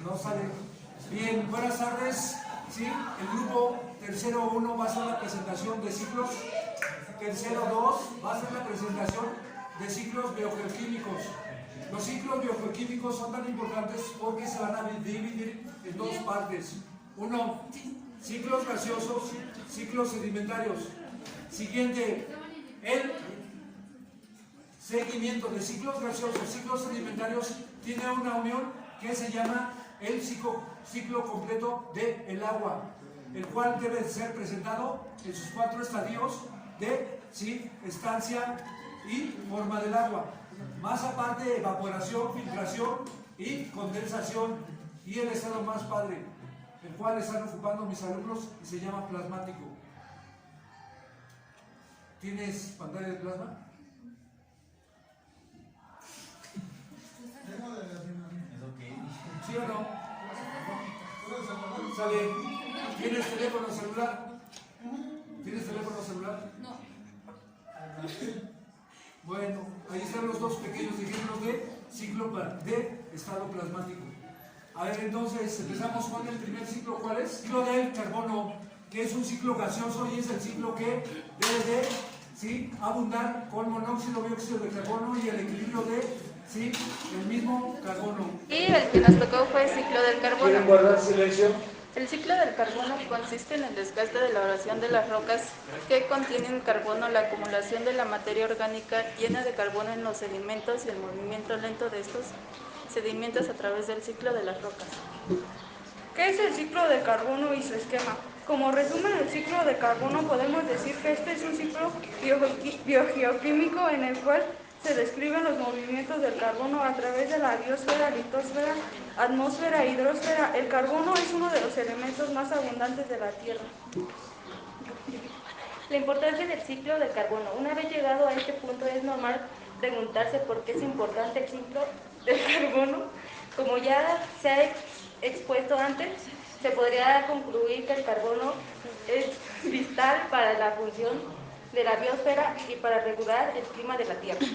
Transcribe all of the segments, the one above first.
No sale. Bien, buenas tardes. Sí, el grupo tercero 1 va a hacer la presentación de ciclos. Tercero 2 va a hacer la presentación de ciclos biogeoquímicos. Los ciclos biogeoquímicos son tan importantes porque se van a dividir en dos partes. Uno, ciclos gaseosos, ciclos sedimentarios. Siguiente, el seguimiento de ciclos gaseosos, ciclos sedimentarios tiene una unión que se llama el ciclo completo del agua, el cual debe ser presentado en sus 4 estadios de estancia y forma del agua, más aparte evaporación, filtración y condensación, y el estado más padre, el cual están ocupando mis alumnos y se llama plasmático. ¿Tienes pantalla de plasma? ¿Sí o no? ¿Sale? ¿Tienes teléfono celular? ¿Tienes teléfono celular? No. Bueno, ahí están los dos pequeños ejemplos de ciclo de estado plasmático. A ver, entonces empezamos con el primer ciclo. ¿Cuál es? Ciclo del carbono, que es un ciclo gaseoso y es el ciclo que debe de abundar con monóxido, dióxido de carbono y el equilibrio de el mismo carbono. Y el que nos tocó fue el ciclo del carbono. ¿Quieren guardar silencio? El ciclo del carbono consiste en el desgaste de la elaboración de las rocas que contienen carbono, la acumulación de la materia orgánica llena de carbono en los sedimentos y el movimiento lento de estos sedimentos a través del ciclo de las rocas. ¿Qué es el ciclo de carbono y su esquema? Como resumen del ciclo de carbono podemos decir que este es un ciclo biogeoquímico en el cual se describen los movimientos del carbono a través de la biosfera, litosfera, atmósfera e hidrosfera. El carbono es uno de los elementos más abundantes de la Tierra. La importancia del ciclo del carbono. Una vez llegado a este punto es normal preguntarse por qué es importante el ciclo del carbono. Como ya se ha expuesto antes, se podría concluir que el carbono es vital para la función de la biosfera y para regular el clima de la Tierra.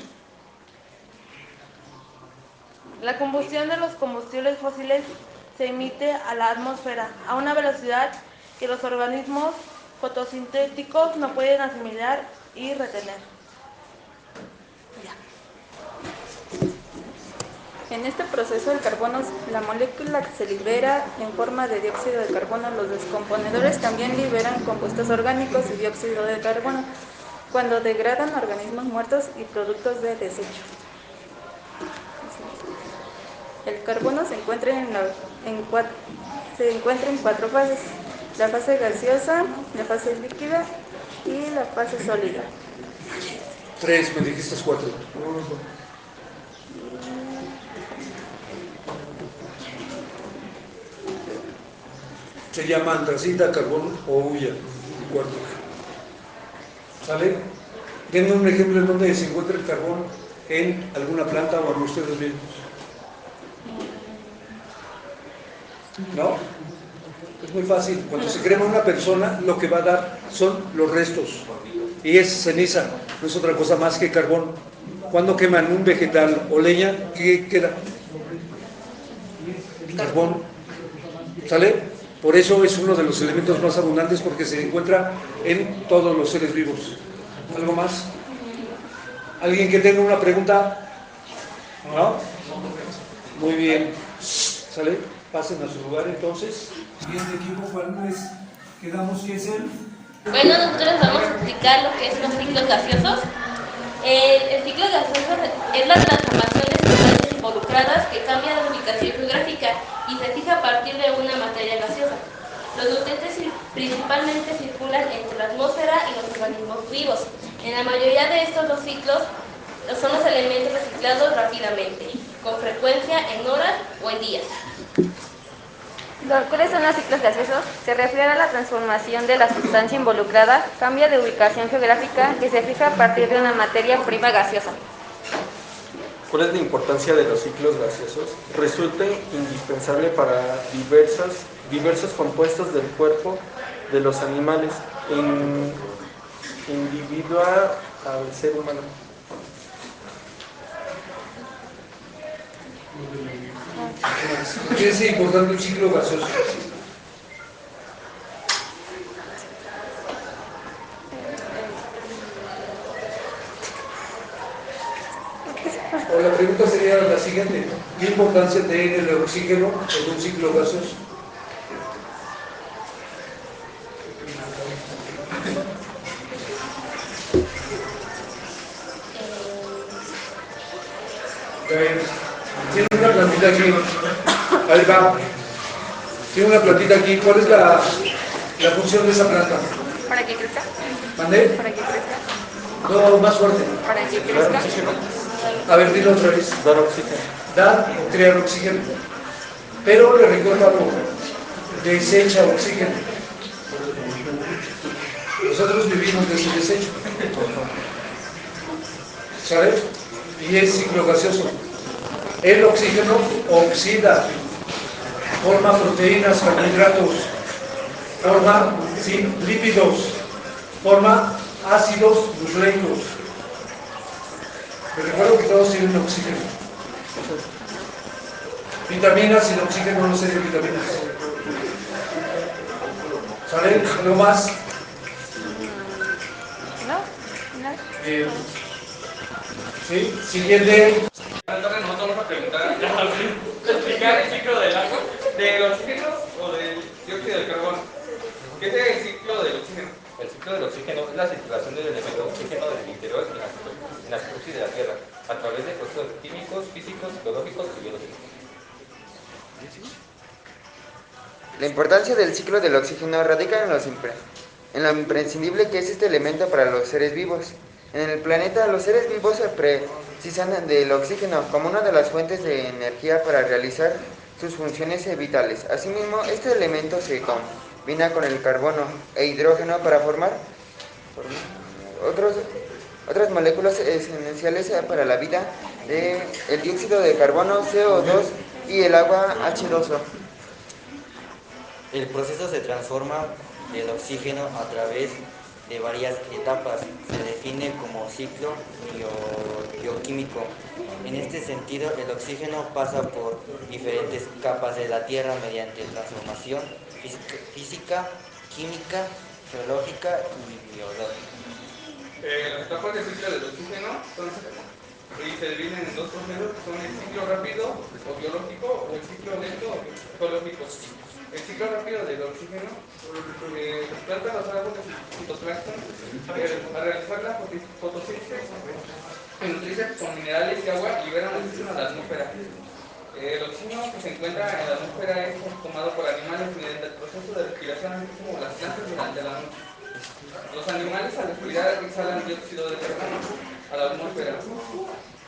La combustión de los combustibles fósiles se emite a la atmósfera a una velocidad que los organismos fotosintéticos no pueden asimilar y retener. En este proceso el carbono, la molécula que se libera en forma de dióxido de carbono, los descomponedores también liberan compuestos orgánicos y dióxido de carbono cuando degradan organismos muertos y productos de desecho. El carbono se encuentra en 4 fases: la fase gaseosa, la fase líquida y la fase sólida. 3, me dijiste 4. Se llama antracita, carbón o hulla, el cuarto. ¿Sale? Denme un ejemplo en donde se encuentra el carbón en alguna planta o en ustedes mismos. ¿No? Es muy fácil. Cuando se crema una persona, lo que va a dar son los restos. Y es ceniza, no es otra cosa más que carbón. Cuando queman un vegetal o leña, ¿qué queda? Carbón. ¿Sale? Por eso es uno de los elementos más abundantes porque se encuentra en todos los seres vivos. ¿Algo más? ¿Alguien que tenga una pregunta? ¿No? Muy bien. ¿Sale? Pasen a su lugar entonces. Siguiente equipo, ¿cuál les quedamos que es el? Bueno, nosotros les vamos a explicar lo que es los ciclos gaseosos. El ciclo gaseoso es las transformaciones sustancias involucradas que cambian de ubicación geográfica y se fija a partir de una materia gaseosa. Los nutrientes principalmente circulan entre la atmósfera y los organismos vivos. En la mayoría de estos dos ciclos son los elementos reciclados rápidamente, con frecuencia en horas o en días. ¿Cuáles son los ciclos gaseosos? Se refiere a la transformación de la sustancia involucrada, cambia de ubicación geográfica que se fija a partir de una materia prima gaseosa. ¿Cuál es la importancia de los ciclos gaseosos? Resulta indispensable para diversos compuestos del cuerpo de los animales, individual al ser humano. ¿Por qué es importante un ciclo gaseoso? O la pregunta sería la siguiente: ¿qué importancia tiene el oxígeno en un ciclo gaseoso? Tiene una plantita aquí, ahí va. Tiene una plantita aquí. ¿Cuál es la función de esa planta? Para que crezca. ¿Mandé? Para que crezca. No, más fuerte. Para que crezca. A ver, dilo otra vez. Dar oxígeno. Dar o crear oxígeno. Pero le recuerdo algo: desecha oxígeno. Nosotros vivimos de ese desecho. ¿Sabes? Y es ciclo gaseoso. El oxígeno oxida, forma proteínas, carbohidratos, forma lípidos, forma ácidos nucleicos. Les recuerdo que todos tienen oxígeno. Vitaminas, sin oxígeno no serían vitaminas. ¿Sale? ¿Algo más? No. Bien. ¿Sí? Siguiente. Nosotros vamos a preguntar, explicar el ciclo del agua, del oxígeno o del dióxido de carbono. ¿Qué es el ciclo del oxígeno? El ciclo del oxígeno es la circulación del elemento oxígeno del interior en la superficie de la Tierra a través de procesos químicos, físicos, biológicos y biológicos. La importancia del ciclo del oxígeno radica en lo imprescindible que es este elemento para los seres vivos. En el planeta, los seres vivos se precisan del oxígeno como una de las fuentes de energía para realizar sus funciones vitales. Asimismo, este elemento se combina con el carbono e hidrógeno para formar otras moléculas esenciales para la vida, el dióxido de carbono, CO2 y el agua H2O. El proceso se transforma del oxígeno a través de varias etapas. Se define como ciclo bioquímico. En este sentido, el oxígeno pasa por diferentes capas de la Tierra mediante transformación física, química, geológica y biológica. Las etapas del ciclo del oxígeno se dividen en dos procesos, que son el ciclo rápido o biológico o el ciclo lento o geológico. El ciclo rápido del oxígeno, las plantas, los árboles y fitoplancton, al realizar la fotosíntesis, se nutrirse con minerales y agua y liberan oxígeno a la atmósfera. El oxígeno que se encuentra en la atmósfera es tomado por animales mediante el proceso de respiración, así como las plantas durante la noche. Los animales al respirar exhalan dióxido de carbono a la atmósfera.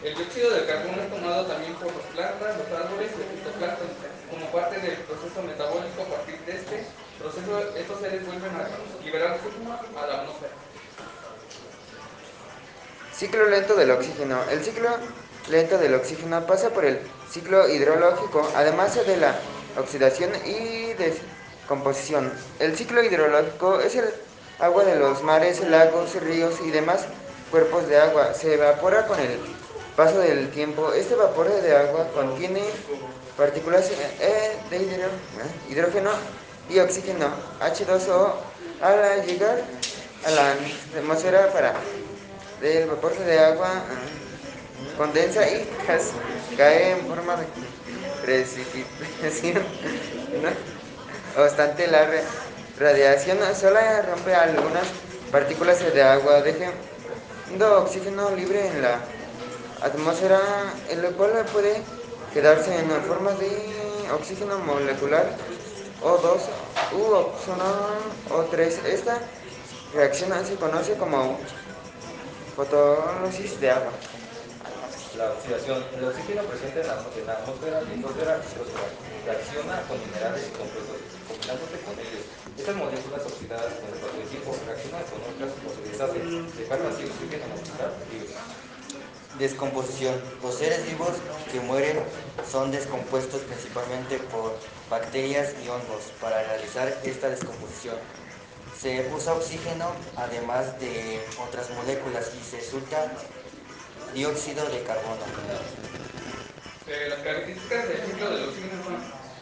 El dióxido de carbono es tomado también por las plantas, los árboles y el fitoplancton como parte del proceso metabólico. A partir de este proceso, estos seres vuelven a liberar oxígeno a la atmósfera. Ciclo lento del oxígeno. El ciclo lento del oxígeno pasa por el ciclo hidrológico, además de la oxidación y descomposición. El ciclo hidrológico es el agua de los mares, lagos, ríos y demás cuerpos de agua. Se evapora con el paso del tiempo. Este vapor de agua contiene partículas de hidrógeno y oxígeno, H2O. Al llegar a la atmósfera del vapor de agua condensa y cae en forma de precipitación. No obstante, la radiación solo rompe algunas partículas de agua, dejando oxígeno libre en la atmósfera, el cual puede quedarse en forma de oxígeno molecular O2 u ozono O3. Esta reacción se conoce como fotólisis de agua. La oxidación. El oxígeno presente en la atmósfera, litosfera y hidrosfera reacciona con minerales y compuestos, combinándose con ellos. Estas moléculas oxidadas con el paso del tiempo reaccionan con otras o se deshacen, dejando así oxígeno molecular libre. Descomposición. Los seres vivos que mueren son descompuestos principalmente por bacterias y hongos. Para realizar esta descomposición se usa oxígeno además de otras moléculas y se suelta dióxido de carbono. Las características del ciclo del oxígeno son: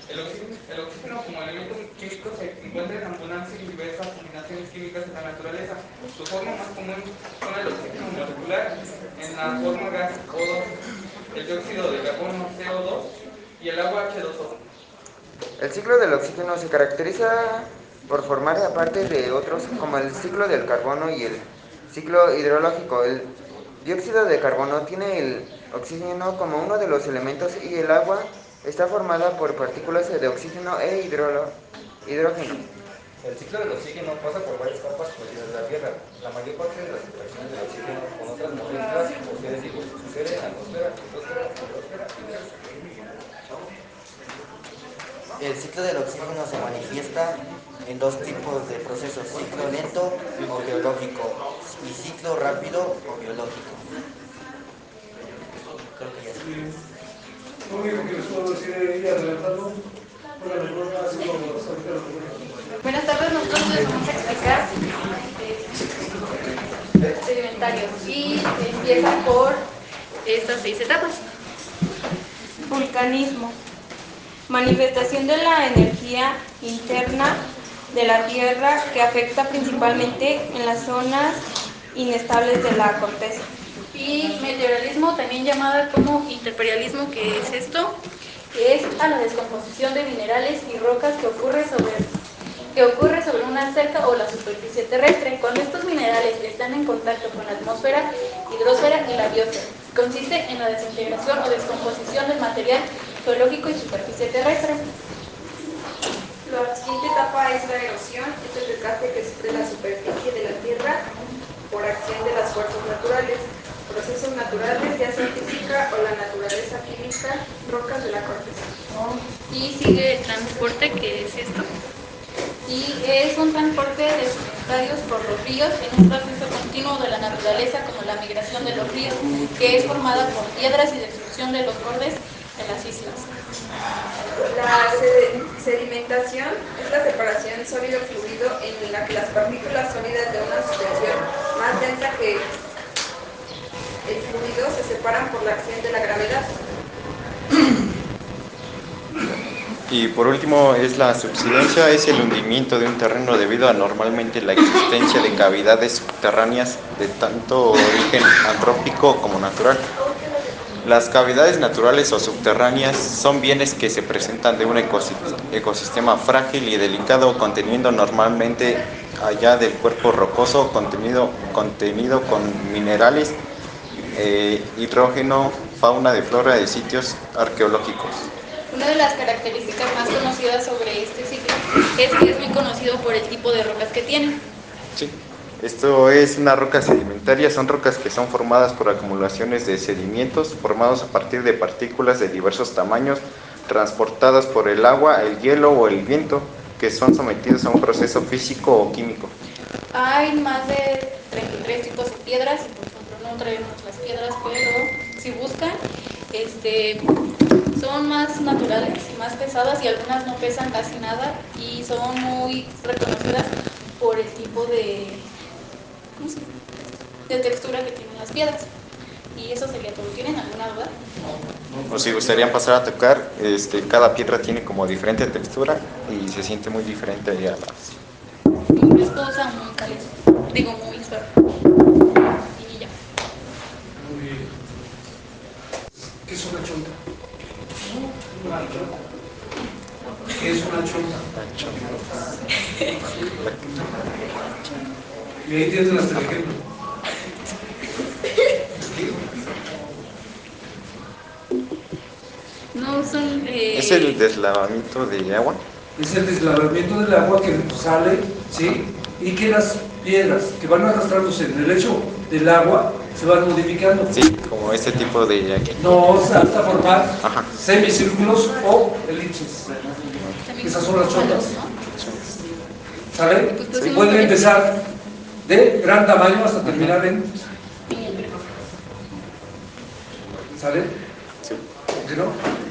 el oxígeno como elemento químico se encuentra en abundancia y diversas combinaciones químicas en la naturaleza. Su forma más común son el oxígeno molecular en la forma gas O2, el dióxido de carbono CO2 y el agua H2O. El ciclo del oxígeno se caracteriza por formar parte de otros como el ciclo del carbono y el ciclo hidrológico. El dióxido de carbono tiene el oxígeno como uno de los elementos y el agua está formada por partículas de oxígeno e hidrógeno. El ciclo del oxígeno pasa por varias capas conocidas de la Tierra. La mayor parte de las interacciones del oxígeno con otras moléculas sucede en la atmósfera, litosfera, hidrosfera y biosfera. El ciclo del oxígeno se manifiesta en dos tipos de procesos: ciclo lento o geológico y ciclo rápido o biológico. Creo que ya está. Lo único que les puedo decir es adelantando. Buenas tardes, nosotros les vamos a explicar sedimentarios y empieza por estas 6 etapas. Vulcanismo. Manifestación de la energía interna de la Tierra que afecta principalmente en las zonas inestables de la corteza. Y meteoralismo, también llamada como interperialismo, que es esto, que es a la descomposición de minerales y rocas que ocurre sobre una cerca o la superficie terrestre. Cuando estos minerales están en contacto con la atmósfera, hidrosfera y la biosfera, consiste en la desintegración o descomposición del material geológico y superficie terrestre. La siguiente etapa es la erosión, es el desgaste que sufre la superficie de la Tierra por acción de las fuerzas naturales, procesos naturales, ya sea física o la naturaleza química, rocas de la corteza. Y sigue el transporte, que es esto. Y es un transporte de sedimentarios por los ríos en un proceso continuo de la naturaleza, como la migración de los ríos, que es formada por piedras y destrucción de los bordes de las islas. La sedimentación es la separación sólido-fluido en la que las partículas sólidas de una suspensión más densa que el fluido se separan por la acción de la gravedad. Y por último es la subsidencia, es el hundimiento de un terreno debido a normalmente la existencia de cavidades subterráneas de tanto origen antrópico como natural. Las cavidades naturales o subterráneas son bienes que se presentan de un ecosistema frágil y delicado, conteniendo normalmente allá del cuerpo rocoso contenido con minerales, hidrógeno, fauna de flora de sitios arqueológicos. Una de las características más conocidas sobre este ciclo es que es muy conocido por el tipo de rocas que tiene. Sí. Esto es una roca sedimentaria, son rocas que son formadas por acumulaciones de sedimentos formados a partir de partículas de diversos tamaños transportadas por el agua, el hielo o el viento, que son sometidos a un proceso físico o químico. Hay más de 33 tipos de piedras, y por ejemplo no traemos las piedras, pero si buscan, son más naturales y más pesadas, y algunas no pesan casi nada y son muy reconocidas por el tipo de textura que tienen las piedras. Y eso sería todo. ¿Tienen alguna duda? O si gustarían pasar a tocar, cada piedra tiene como diferente textura y se siente muy diferente a las... Muy viscosa, muy caliente, muy suave. Y ya. Muy bien. ¿Qué es una chonta? ¿Qué es una chonta? Y ahí tienes hasta el ejemplo. No son... ¿Es el deslavamiento de agua? Es el deslavamiento del agua que sale, ¿sí? Y que las piedras que van arrastrándose en el lecho del agua se van modificando. Sí, como este tipo de aquí. No, hasta formar semicírculos o elipses. Esas son las chontas. ¿Sale? Sí. Pueden empezar de gran tamaño hasta terminar en... ¿Sale? Sí. ¿Sí, no?